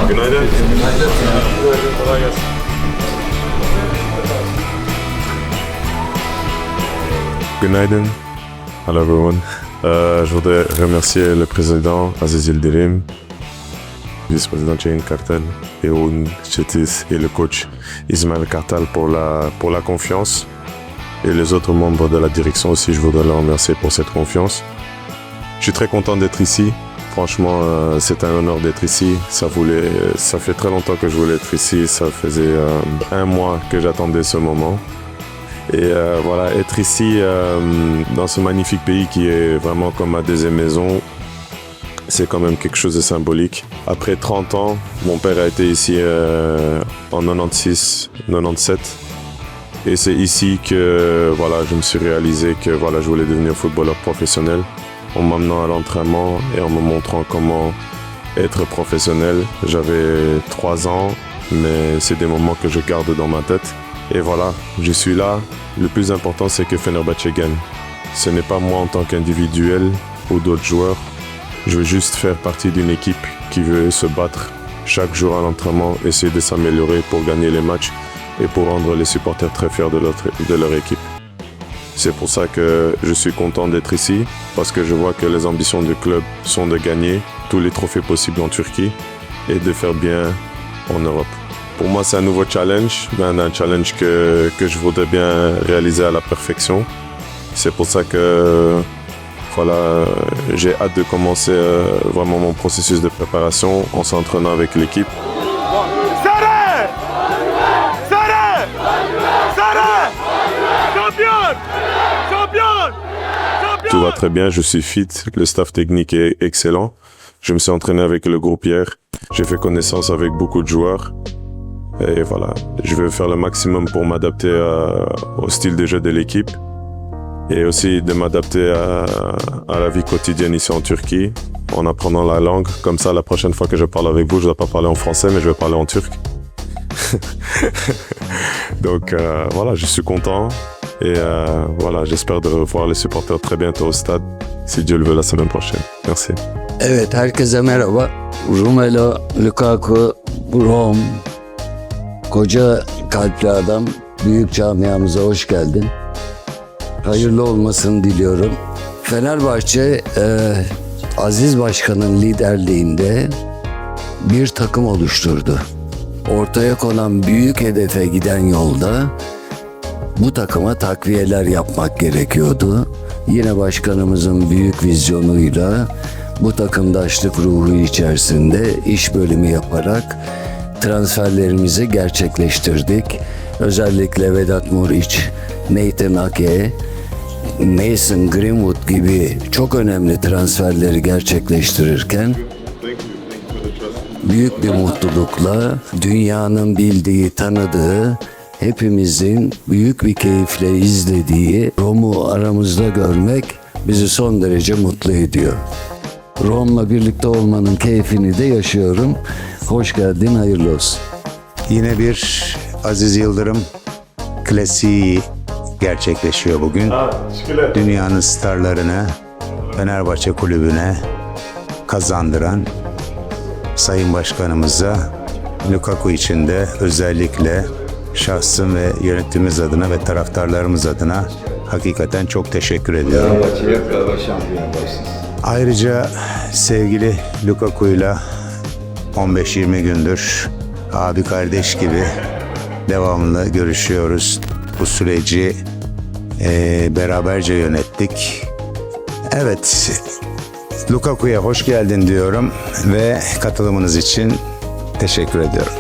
Günaydın. Kolay gelsin. Günaydın. Hello everyone. Je voudrais remercier le président Aziz Yildirim, vice-président Ceyhun Kartal, et Oun Chetis et le coach Ismaël Kartal pour la confiance. Et les autres membres de la direction aussi, je voudrais les remercier pour cette confiance. Je suis très content d'être ici. Franchement, c'est un honneur d'être ici. Ça fait très longtemps que je voulais être ici. Ça faisait un mois que j'attendais ce moment. Et voilà, être ici dans ce magnifique pays qui est vraiment comme ma deuxième maison, c'est quand même quelque chose de symbolique. Après 30 ans, mon père a été ici en 96, 97. Et c'est ici que voilà, je me suis réalisé que voilà, je voulais devenir footballeur professionnel. En m'amenant à l'entraînement et en me montrant comment être professionnel. J'avais 3 ans, mais c'est des moments que je garde dans ma tête. Et voilà, je suis là. Le plus important, c'est que Fenerbahçe gagne. Ce n'est pas moi en tant qu'individuel ou d'autres joueurs. Je veux juste faire partie d'une équipe qui veut se battre chaque jour à l'entraînement, essayer de s'améliorer pour gagner les matchs et pour rendre les supporters très fiers de leur équipe. C'est pour ça que je suis content d'être ici, parce que je vois que les ambitions du club sont de gagner tous les trophées possibles en Turquie et de faire bien en Europe. Pour moi, c'est un nouveau challenge, un challenge que je voudrais bien réaliser à la perfection. C'est pour ça que voilà, j'ai hâte de commencer vraiment mon processus de préparation en s'entraînant avec l'équipe. Tout va très bien, je suis fit, le staff technique est excellent. Je me suis entraîné avec le groupe hier, j'ai fait connaissance avec beaucoup de joueurs. Et voilà, je vais faire le maximum pour m'adapter au style de jeu de l'équipe. Et aussi de m'adapter à la vie quotidienne ici en Turquie, en apprenant la langue. Comme ça, la prochaine fois que je parle avec vous, je ne dois pas parler en français, mais je vais parler en turc. Donc voilà, je suis content. Et voilà, j'espère de revoir les supporters très bientôt au stade, si Dieu le veut, la semaine prochaine. Merci. Evet, herkese merhaba. Romelu Lukaku, Rom, koca kalpli adam, büyük camiamıza hoş geldin. Hayırlı olmasını diliyorum. Fenerbahçe, Aziz Başkan'ın liderliğinde bir takım oluşturdu. Ortaya konan büyük hedefe giden yolda bu takıma takviyeler yapmak gerekiyordu. Yine başkanımızın büyük vizyonuyla bu takımdaşlık ruhu içerisinde iş bölümü yaparak transferlerimizi gerçekleştirdik. Özellikle Vedat Muriç, Nathan Ake, Mason Greenwood gibi çok önemli transferleri gerçekleştirirken büyük bir mutlulukla dünyanın bildiği, tanıdığı, hepimizin büyük bir keyifle izlediği Rom'u aramızda görmek bizi son derece mutlu ediyor. Rom'la birlikte olmanın keyfini de yaşıyorum. Hoş geldin, hayırlı olsun. Yine bir Aziz Yıldırım klasiği gerçekleşiyor bugün. Dünyanın starlarını Fenerbahçe kulübüne kazandıran Sayın Başkanımıza Lukaku için de özellikle şahsım ve yönetimimiz adına ve taraftarlarımız adına hakikaten çok teşekkür ediyorum. Ayrıca sevgili Lukaku'yla 15-20 gündür abi kardeş gibi devamlı görüşüyoruz. Bu süreci beraberce yönettik. Evet, Lukaku'ya hoş geldin diyorum ve katılımınız için teşekkür ediyorum.